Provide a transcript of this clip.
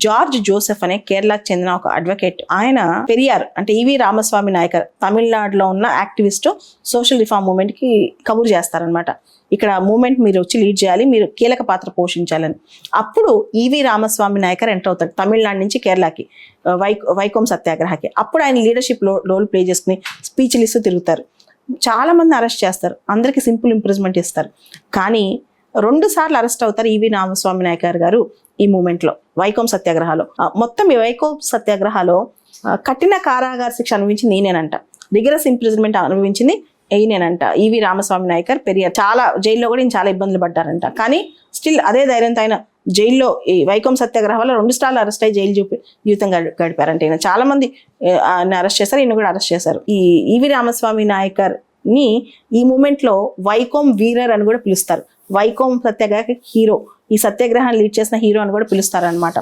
George Joseph అనే కేరళకు చెందిన ఒక అడ్వకేట్. ఆయన పెరియార్ అంటే ఈవి రామస్వామి నాయకర్ తమిళనాడులో ఉన్న యాక్టివిస్ట్, సోషల్ రిఫార్మ్ మూవ్మెంట్ కి కబురు చేస్తారనమాట. ఇక్కడ మూవ్మెంట్ మీరు వచ్చి లీడ్ చేయాలి, మీరు కీలక పాత్ర పోషించాలని. అప్పుడు ఈవి రామస్వామి నాయకర్ ఎంటర్ అవుతాడు తమిళనాడు నుంచి కేరళకి, వైకోం సత్యాగ్రహకి. అప్పుడు ఆయన లీడర్షిప్ రోల్ ప్లే చేసుకుని స్పీచ్లు ఇస్తూ తిరుగుతారు. చాలా మంది అరెస్ట్ చేస్తారు, అందరికి సింపుల్ ఇంప్రిజ్మెంట్ ఇస్తారు. కానీ 2 సార్లు అరెస్ట్ అవుతారు ఈవి రామస్వామి నాయకర్ గారు ఈ మూమెంట్ లో, వైకోం సత్యాగ్రహాలో. మొత్తం ఈ వైకోం సత్యాగ్రహాలో కఠిన కారాగార శిక్ష అనుభవించింది ఈయనేనంట, రిగరస్ ఇంప్రిజన్మెంట్ అనుభవించింది ఈయనేనంట, ఈవి రామస్వామి నాయకర్ పెరియార్. చాలా జైల్లో కూడా ఈయన చాలా ఇబ్బందులు పడ్డారంట. కానీ స్టిల్ అదే ధైర్యంతో ఆయన జైల్లో ఈ వైకోం సత్యాగ్రహం వల్ల 2 సార్లు అరెస్ట్ అయ్యి జైలు జీవితం గడిపారంట. ఈయన చాలా మంది ఆయన అరెస్ట్ చేశారు, ఈయన కూడా అరెస్ట్ చేశారు. ఈ ఈవి రామస్వామి నాయకర్ ని ఈ మూమెంట్ లో వైకోం వీరర్ అని కూడా పిలుస్తారు. వైకోం సత్యాగ్రహ హీరో, ఈ సత్యాగ్రహాన్ని లీడ్ చేసిన హీరో అని కూడా పిలుస్తారు అనమాట.